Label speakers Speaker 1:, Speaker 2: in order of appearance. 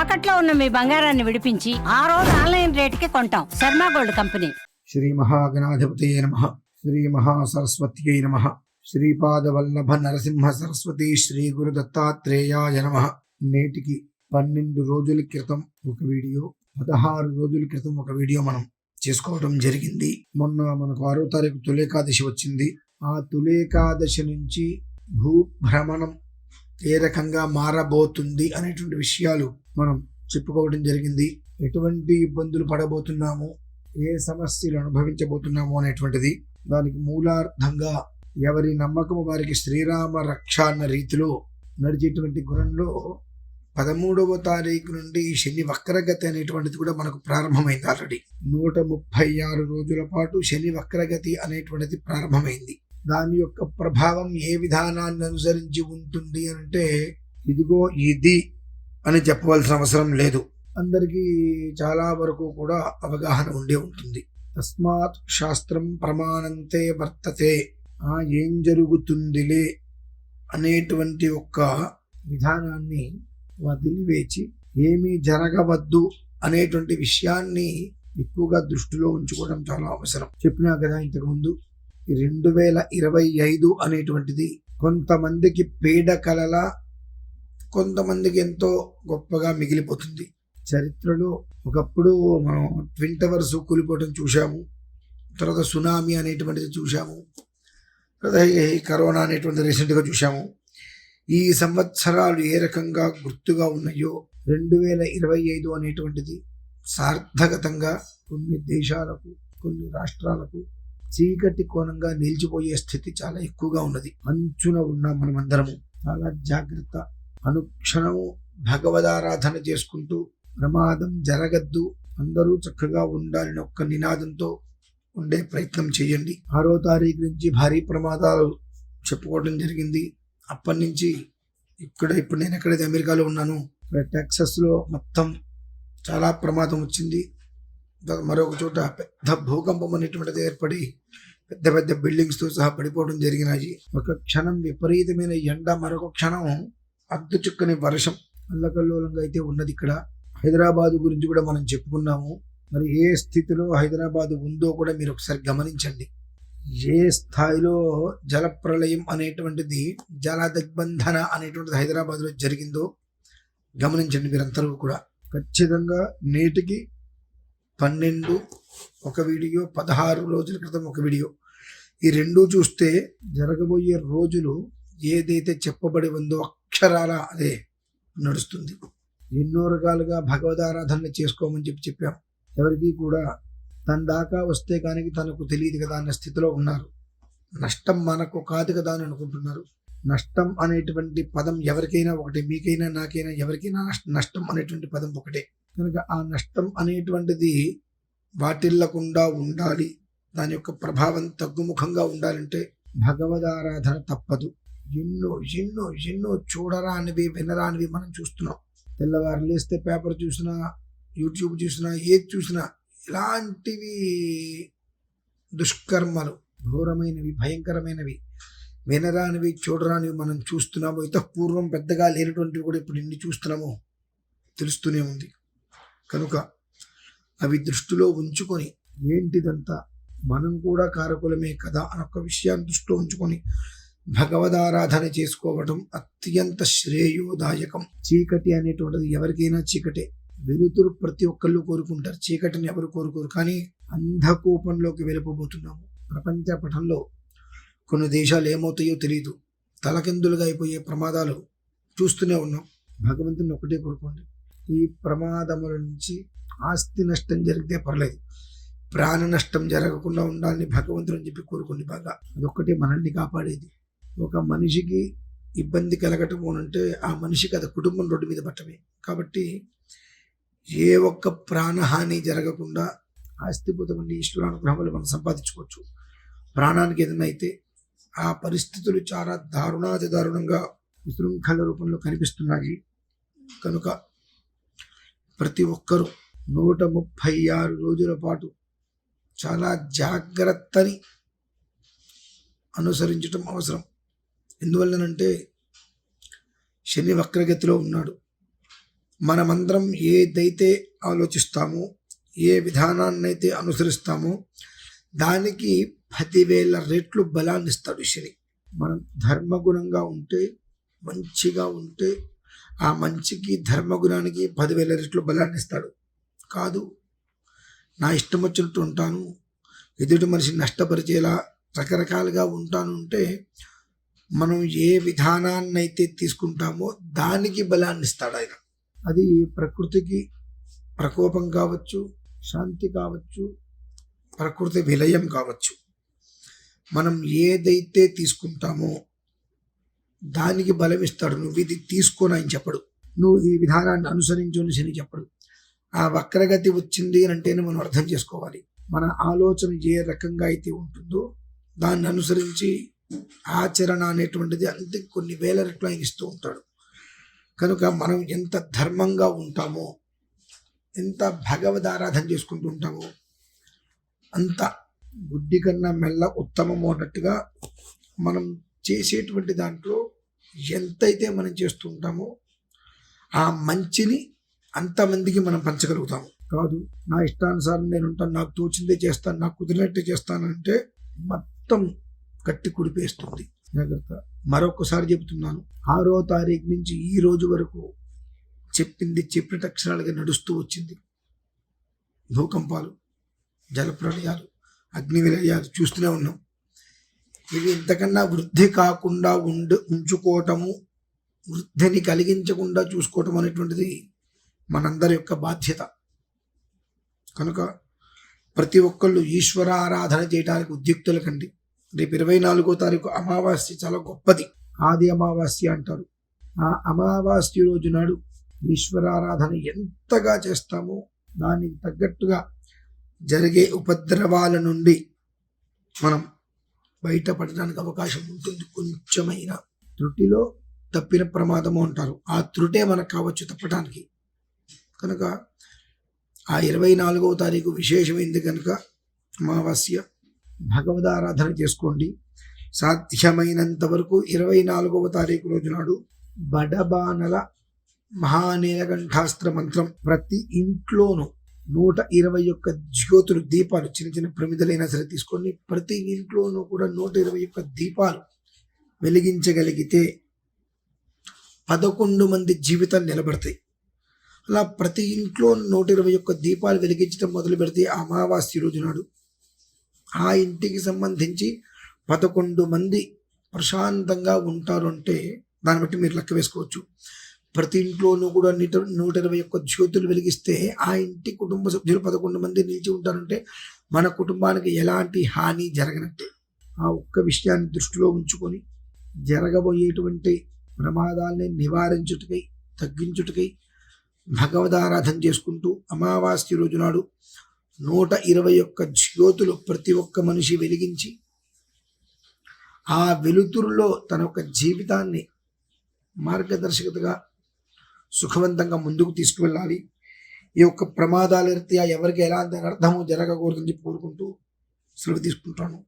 Speaker 1: తాకట్లో ఉన్న మీ బంగారాన్ని విడిపించి ఆ రోజు ఆన్లైన్ రేటుకి కొంటాం. Sharma gold company.
Speaker 2: శ్రీ మహాగణాధిపతయే నమః. శ్రీ మహాసరస్వత్యై నమః. శ్రీపాదవల్లభ నరసింహ సరస్వతి శ్రీ గురు దత్తాత్రేయాయ నమః. నేటికి 12 రోజుల క్రితం ఒక వీడియో, 16 రోజుల క్రితం ఒక వీడియో మనం చేసుకోవడం జరిగింది. మొన్న మనకు 6వ తారీఖు తులేకాదశి వచ్చింది. ఆ తులేకాదశి నుంచి భూభ్రమణం ఏ రకంగా మారబోతుంది అనేటువంటి విషయాలు మనం చెప్పుకోవడం జరిగింది. ఎటువంటి ఇబ్బందులు పడబోతున్నాము, ఏ సమస్యలు అనుభవించబోతున్నాము అనేటువంటిది, దానికి మూలార్థంగా ఎవరి నమ్మకము వారికి శ్రీరామ రక్ష అన్న రీతిలో నడిచేటువంటి గుణంలో 13వ తారీఖు నుండి శని వక్రగతి అనేటువంటిది కూడా మనకు ప్రారంభమైంది. ఆల్రెడీ 136 రోజుల పాటు శని వక్రగతి అనేటువంటిది ప్రారంభమైంది. దాని యొక్క ప్రభావం ఏ విధానాన్ని అనుసరించి ఉంటుంది అంటే ఇదిగో ఇది అని చెప్పవలసిన అవసరం లేదు. అందరికీ చాలా వరకు కూడా అవగాహన ఉండే ఉంటుంది. తస్మాత్ శాస్త్రం ప్రమాణంతే వర్తతే, ఏం జరుగుతుందిలే అనేటువంటి ఒక్క విధానాన్ని వదిలివేచి ఏమీ జరగవద్దు అనేటువంటి విషయాన్ని ఎక్కువగా దృష్టిలో ఉంచుకోవడం చాలా అవసరం. చెప్పినా కదా ఇంతకుముందు, 2025 అనేటువంటిది కొంతమందికి పీడకలల, కొంతమందికి ఎంతో గొప్పగా మిగిలిపోతుంది. చరిత్రలో ఒకప్పుడు మనం ట్విన్ టవర్స్ కూలిపోవడం చూసాము, తర్వాత సునామీ అనేటువంటిది చూసాము, తర్వాత కరోనా అనేటువంటిది రీసెంట్గా చూసాము. ఈ సంవత్సరాలు ఏ రకంగా గుర్తుగా ఉన్నాయో 2025 అనేటువంటిది సార్థకతంగా కొన్ని దేశాలకు, కొన్ని రాష్ట్రాలకు చీకటి కోణంగా నిలిచిపోయే స్థితి చాలా ఎక్కువగా ఉన్నది. అంచున ఉన్నాం మనమందరము. చాలా జాగ్రత్త. అనుక్షణము భగవదారాధన చేసుకుంటూ ప్రమాదం జరగద్దు, అందరూ చక్కగా ఉండాలని ఒక్క నినాదంతో ఉండే ప్రయత్నం చేయండి. 6వ తారీఖు నుంచి భారీ ప్రమాదాలు చెప్పుకోవడం జరిగింది. అప్పటి నుంచి ఇప్పుడు నేను ఎక్కడైతే అమెరికాలో ఉన్నాను, టెక్సస్లో మొత్తం చాలా ప్రమాదం వచ్చింది. మరొక చోట పెద్ద భూకంపం అనేటువంటిది ఏర్పడి పెద్ద పెద్ద బిల్డింగ్స్తో సహా పడిపోవడం జరిగినాయి. ఒక క్షణం విపరీతమైన ఎండ, మరొక క్షణం అద్దు చుక్కని వర్షం అల్లకల్లోలంగా అయితే ఉన్నది. ఇక్కడ హైదరాబాదు గురించి కూడా మనం చెప్పుకున్నాము. మరి ఏ స్థితిలో హైదరాబాదు ఉందో కూడా మీరు ఒకసారి గమనించండి. ఏ స్థాయిలో జలప్రలయం అనేటువంటిది, జల దిగ్బంధన అనేటువంటిది హైదరాబాద్లో జరిగిందో గమనించండి మీరందరూ కూడా. ఖచ్చితంగా నేటికి 12 ఒక వీడియో, 16 రోజుల క్రితం ఒక వీడియో, ఈ రెండూ చూస్తే జరగబోయే రోజులు ఏదైతే చెప్పబడి ఉందో అక్షరాల అదే నడుస్తుంది. ఎన్నో రకాలుగా భగవదారాధన చేసుకోమని చెప్పాం. ఎవరికి కూడా తన దాకా వస్తే కానీ తనకు తెలియదు కదా అన్న స్థితిలో ఉన్నారు. నష్టం మనకు కాదు కదా అని అనుకుంటున్నారు. నష్టం అనేటువంటి పదం ఎవరికైనా ఒకటే, మీకైనా నాకైనా ఎవరికైనా నష్టం అనేటువంటి పదం ఒకటే. కనుక ఆ నష్టం అనేటువంటిది వాటిల్లకుండా ఉండాలి, దాని యొక్క ప్రభావం తగ్గుముఖంగా ఉండాలంటే భగవదారాధన తప్పదు. ఎన్నో ఎన్నో ఎన్నో చూడరానివి, వినరానివి మనం చూస్తున్నాం. తెల్లవారు లేస్తే పేపర్ చూసినా, యూట్యూబ్ చూసినా, ఏది చూసినా ఇలాంటివి దుష్కర్మలు, ఘోరమైనవి, భయంకరమైనవి, వినరానివి, చూడరానివి మనం చూస్తున్నాము. ఇంత పూర్వం పెద్దగా లేనటువంటివి కూడా ఇప్పుడు ఎన్ని చూస్తున్నామో తెలుస్తూనే ఉంది. కనుక అవి దృష్టిలో ఉంచుకొని, ఏంటిదంతా మనం కూడా కారకులమే కదా అనొక విషయాన్ని దృష్టిలో ఉంచుకొని భగవదారాధన చేసుకోవడం అత్యంత శ్రేయోదాయకం. చీకటి అనేటువంటిది ఎవరికైనా చీకటే. వెలుతురు ప్రతి ఒక్కళ్ళు కోరుకుంటారు, చీకటిని ఎవరు కోరుకోరు. కానీ అంధకూపంలోకి వెళ్ళిపోబోతున్నాము. ప్రపంచ పటంలో కొన్ని దేశాలు ఏమవుతాయో తెలియదు, తలకిందులుగా అయిపోయే ప్రమాదాలు చూస్తూనే ఉన్నాం. భగవంతుని ఒకటే కోరుకోండి, ఈ ప్రమాదముల నుంచి ఆస్తి నష్టం జరిగితే పర్లేదు, ప్రాణ నష్టం జరగకుండా ఉండాలని భగవంతుని చెప్పి కోరుకోండి బాగా. అదొక్కటే మనల్ని కాపాడేది. ఒక మనిషికి ఇబ్బంది కలగటం అంటే ఆ మనిషికి అది కుటుంబం రోడ్డు మీద పట్టమే. కాబట్టి ఏ ఒక్క ప్రాణహాని జరగకుండా ఆస్తిపూతమైన ఈశ్వరానుగ్రహాలు మనం సంపాదించుకోవచ్చు. ప్రాణానికి ఏదైనా అయితే ఆ పరిస్థితులు చాలా దారుణాతి దారుణంగా విశృంఖల రూపంలో కనిపిస్తున్నాయి. కనుక ప్రతి ఒక్కరూ 136 రోజుల పాటు చాలా జాగ్రత్తని అనుసరించడం అవసరం. ఎందువల్లనంటే శని వక్రగతిలో ఉన్నాడు. మనమందరం ఏదైతే ఆలోచిస్తామో, ఏ విధానాన్నైతే అనుసరిస్తామో దానికి 10,000 రెట్లు బలాన్ని ఇస్తాడు శని. మనం ధర్మగుణంగా ఉంటే, మంచిగా ఉంటే ఆ మంచికి ధర్మగుణానికి 10,000 రెట్లు బలాన్ని ఇస్తాడు. కాదు నా ఇష్టం వచ్చినట్టు ఉంటాను, ఎదుటి మనిషిని నష్టపరిచేలా రకరకాలుగా ఉంటాను అంటే మనం ఏ విధానాన్నైతే తీసుకుంటామో దానికి బలాన్ని ఇస్తాడు ఆయన. అది ప్రకృతికి ప్రకోపం కావచ్చు, శాంతి కావచ్చు, ప్రకృతి విలయం కావచ్చు. మనం ఏదైతే తీసుకుంటామో దానికి బలం ఇస్తాడు. నువ్వు ఇది తీసుకోని ఆయన చెప్పడు, నువ్వు ఈ విధానాన్ని అనుసరించు అని చెప్పడు. ఆ వక్రగతి వచ్చింది అని అంటేనే మనం అర్థం చేసుకోవాలి. మన ఆలోచన ఏ రకంగా అయితే ఉంటుందో దాన్ని అనుసరించి ఆచరణ అనేటువంటిది అంతే కొన్ని వేల రెట్లు ఆయన ఇస్తూ ఉంటాడు. కనుక మనం ఎంత ధర్మంగా ఉంటామో, ఎంత భగవద్ ఆరాధన చేసుకుంటూ ఉంటామో అంత గుడ్డి కన్నా మెల్ల ఉత్తమము అన్నట్టుగా మనం చేసేటువంటి దాంట్లో ఎంతైతే మనం చేస్తూ ఉంటామో ఆ మంచిని అంతమందికి మనం పంచగలుగుతాము. కాదు నా ఇష్టానుసారం నేను ఉంటాను, నాకు తోచిందే చేస్తాను, నాకు కుదిరినట్టే చేస్తానంటే మొత్తం కట్టి కుడిపేస్తుంది. జాగ్రత్త. మరొకసారి చెబుతున్నాను, 6వ తారీఖు నుంచి ఈ రోజు వరకు చెప్పింది చెప్పిన అక్షరాలుగా నడుస్తూ వచ్చింది. భూకంపాలు, జలప్రళయాలు, అగ్ని విలయాలు చూస్తూనే ఉన్నాం. ఇవి ఇంతకన్నా వృద్ధి కాకుండా ఉంచుకోవటము, వృద్ధిని కలిగించకుండా చూసుకోవటం అనేటువంటిది మనందరి యొక్క బాధ్యత. కనుక ప్రతి ఒక్కళ్ళు ఈశ్వర ఆరాధన చేయడానికి ఉద్యుక్తులు కండి. రేపు 24వ తారీఖు అమావాస్య చాలా గొప్పది, ఆది అమావాస్య అంటారు. ఆ అమావాస్య రోజు నాడు ఈశ్వరారాధన ఎంతగా చేస్తామో దానికి తగ్గట్టుగా జరిగే ఉపద్రవాల నుండి మనం బయటపడడానికి అవకాశం ఉంటుంది. కొంచెమైనా త్రుటిలో తప్పిన ప్రమాదము అంటారు, ఆ త్రుటే మనకు కావచ్చు తప్పడానికి. కనుక ఆ 24వ తారీఖు విశేషమైంది కనుక అమావాస్య భగవదారాధన చేసుకోండి. సాధ్యమైనంత వరకు 24వ తారీఖు రోజు నాడు బడబానల మహానీలకంఠాస్త్ర మంత్రం ప్రతి ఇంట్లోనూ 121 జ్యోతులు, దీపాలు, చిన్న చిన్న ప్రమిదలైనా సరే తీసుకొని ప్రతి ఇంట్లోనూ కూడా 121 దీపాలు వెలిగించగలిగితే 11 మంది జీవితాలు నిలబడతాయి. అలా ప్రతి ఇంట్లో 121 దీపాలు వెలిగించడం మొదలు పెడితే అమావాస్య రోజు నాడు ఆ ఇంటికి సంబంధించి 11 మంది ప్రశాంతంగా ఉంటారు అంటే దాన్ని బట్టి మీరు లెక్క వేసుకోవచ్చు. ప్రతి ఇంట్లోనూ కూడా 121 జ్యోతులు వెలిగిస్తే ఆ ఇంటి కుటుంబ సభ్యులు 11 మంది నిలిచి ఉంటారంటే మన కుటుంబానికి ఎలాంటి హాని జరగనట్టే. ఆ ఒక్క విషయాన్ని దృష్టిలో ఉంచుకొని జరగబోయేటువంటి ప్రమాదాలని నివారించుటకై, తగ్గించుటకై భగవదారాధన చేసుకుంటూ అమావాస్య రోజు నాడు 121 జ్యోతులు ప్రతి ఒక్క మనిషి వెలిగించి ఆ వెలుతురులో తన యొక్క జీవితాన్ని మార్గదర్శకతగా సుఖవంతంగా ముందుకు తీసుకువెళ్ళాలి. ఈ యొక్క ప్రమాదాల రీత్యా ఎవరికి ఎలాంటి అర్థము జరగకూడదని కోరుకుంటూ సెలవు తీసుకుంటాను.